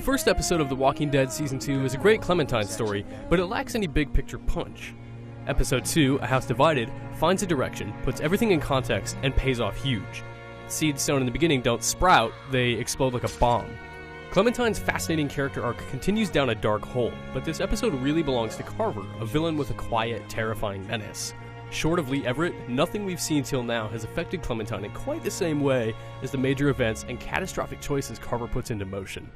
first episode of The Walking Dead Season 2 is a great Clementine story, but it lacks any big picture punch. Episode 2, A House Divided, finds a direction, puts everything in context, and pays off huge. Seeds sown in the beginning don't sprout, they explode like a bomb. Clementine's fascinating character arc continues down a dark hole, but this episode really belongs to Carver, a villain with a quiet, terrifying menace. Short of Lee Everett, nothing we've seen till now has affected Clementine in quite the same way as the major events and catastrophic choices Carver puts into motion.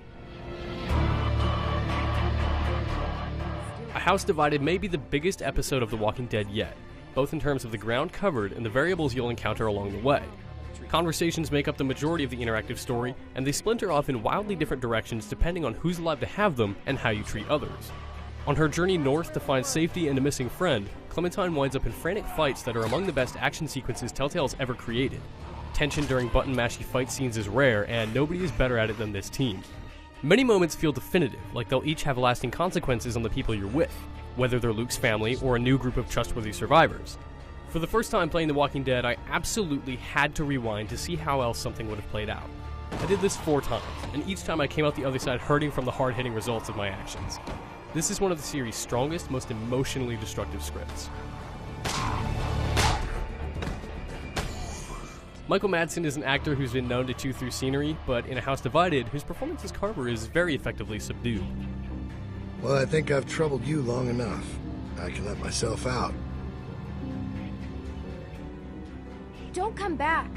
A House Divided may be the biggest episode of The Walking Dead yet, both in terms of the ground covered and the variables you'll encounter along the way. Conversations make up the majority of the interactive story, and they splinter off in wildly different directions depending on who's alive to have them and how you treat others. On her journey north to find safety and a missing friend, Clementine winds up in frantic fights that are among the best action sequences Telltale's ever created. Tension during button-mashy fight scenes is rare, and nobody is better at it than this team. Many moments feel definitive, like they'll each have lasting consequences on the people you're with, whether they're Luke's family or a new group of trustworthy survivors. For the first time playing The Walking Dead, I absolutely had to rewind to see how else something would have played out. I did this 4 times, and each time I came out the other side hurting from the hard-hitting results of my actions. This is one of the series' strongest, most emotionally destructive scripts. Michael Madsen is an actor who's been known to chew through scenery, but in A House Divided, his performance as Carver is very effectively subdued. Well, I think I've troubled you long enough. I can let myself out. Don't come back.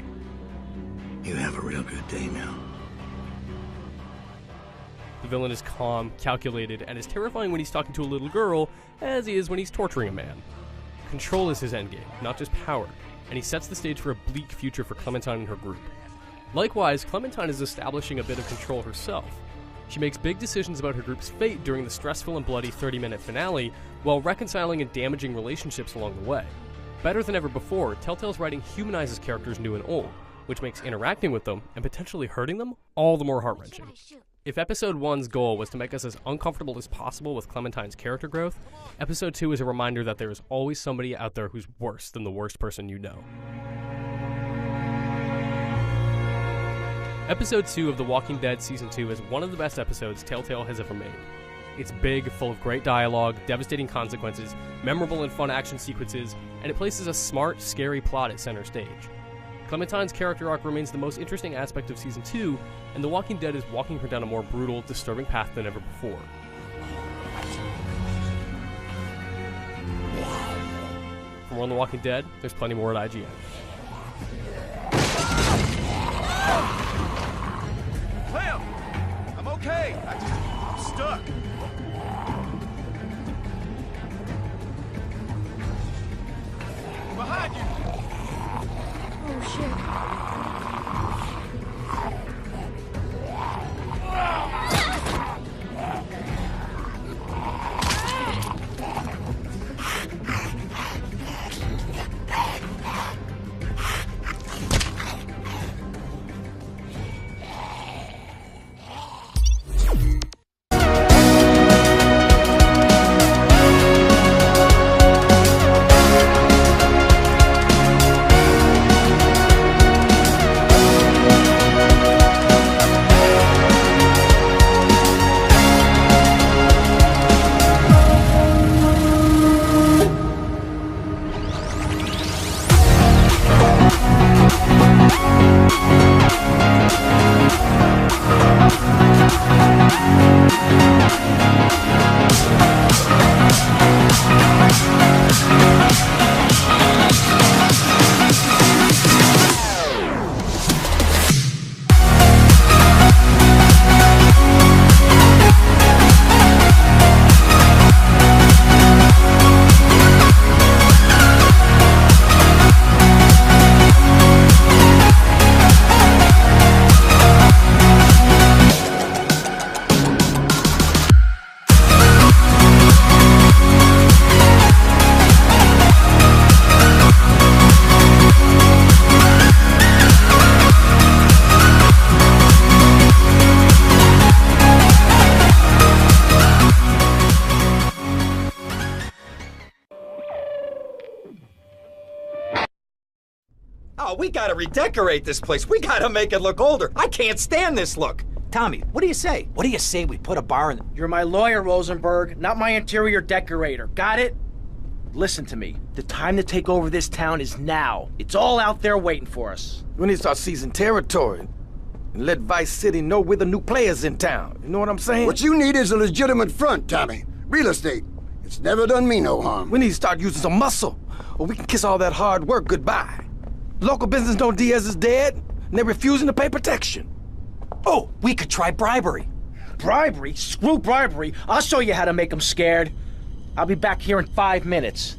You have a real good day now. The villain is calm, calculated, and as terrifying when he's talking to a little girl as he is when he's torturing a man. Control is his endgame, not just power, and he sets the stage for a bleak future for Clementine and her group. Likewise, Clementine is establishing a bit of control herself. She makes big decisions about her group's fate during the stressful and bloody 30-minute finale, while reconciling and damaging relationships along the way. Better than ever before, Telltale's writing humanizes characters new and old, which makes interacting with them, and potentially hurting them, all the more heart-wrenching. If Episode 1's goal was to make us as uncomfortable as possible with Clementine's character growth, Episode 2 is a reminder that there is always somebody out there who's worse than the worst person you know. Episode 2 of The Walking Dead Season 2 is one of the best episodes Telltale has ever made. It's big, full of great dialogue, devastating consequences, memorable and fun action sequences, and it places a smart, scary plot at center stage. Clementine's character arc remains the most interesting aspect of Season 2, and The Walking Dead is walking her down a more brutal, disturbing path than ever before. For more on The Walking Dead, there's plenty more at IGN. Clem! I'm okay! I'm stuck! Behind you! Oh shit. Oh, we gotta redecorate this place. We gotta make it look older. I can't stand this look. Tommy, what do you say? What do you say we put a bar in... You're my lawyer, Rosenberg, not my interior decorator. Got it? Listen to me. The time to take over this town is now. It's all out there waiting for us. We need to start seizing territory and let Vice City know we're the new players in town. You know what I'm saying? What you need is a legitimate front, Tommy. Real estate. It's never done me no harm. We need to start using some muscle, or we can kiss all that hard work goodbye. Local business know Diaz is dead, and they're refusing to pay protection. Oh, we could try bribery. Bribery? Screw bribery. I'll show you how to make them scared. I'll be back here in 5 minutes.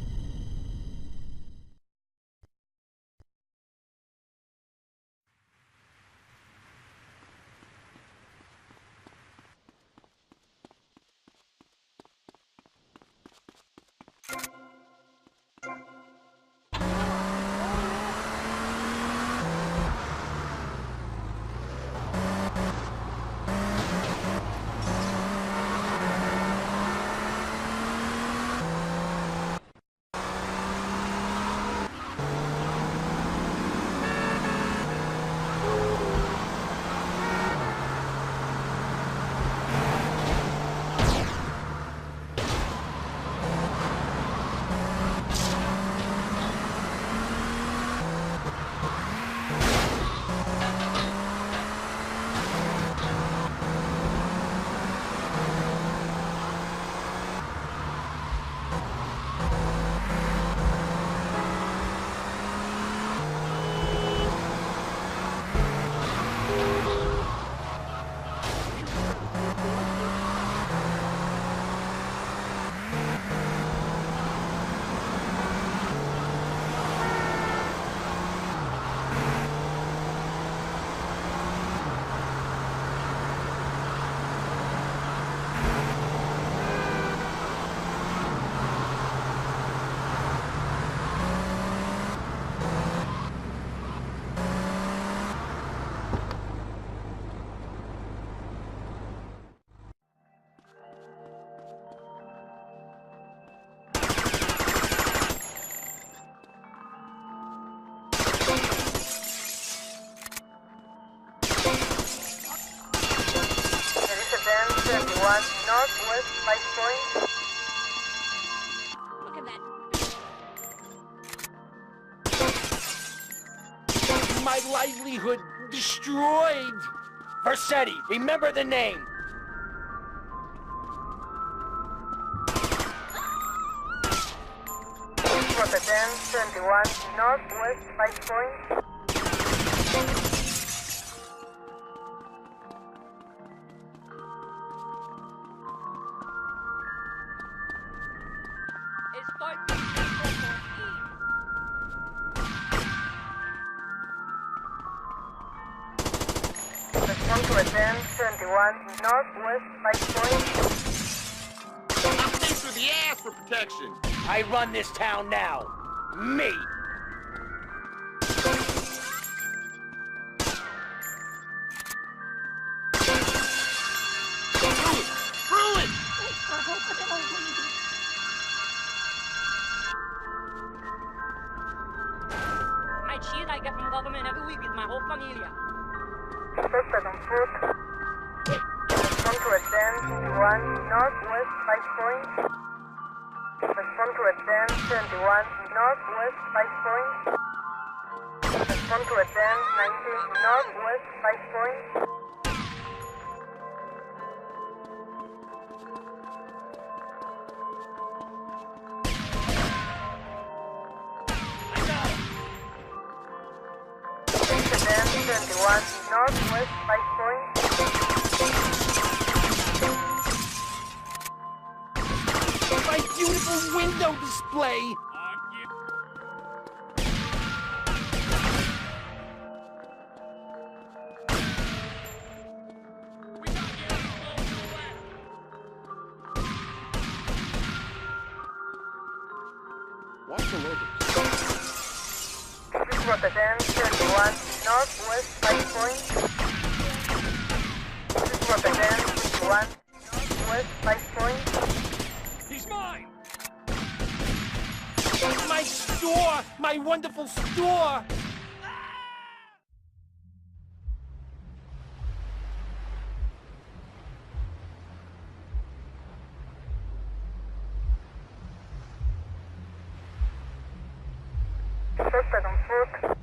Northwest 5 Point. Look at that. My livelihood destroyed. Vercetti, remember the name. Rotterdam 21, Northwest 5 Point. Rotterdam 21, Northwest 5 Point. I'm through the ass for protection. I run this town now. Me. My cheese I get from government every week with my whole familia. Suspect on foot. Respond to Rotterdam 21, Northwest 5 Point. Respond to Rotterdam 21, Northwest 5 Point. Respond to Rotterdam 19, Northwest 5 Point. Rotterdam 21, Northwest 5 Point. My beautiful window display. Watch the logo. This is Rotterdam 21, Northwest 5 Point. This is Rotterdam 21, Northwest 5 Point. He's mine. My store, my wonderful store. Suspect on foot.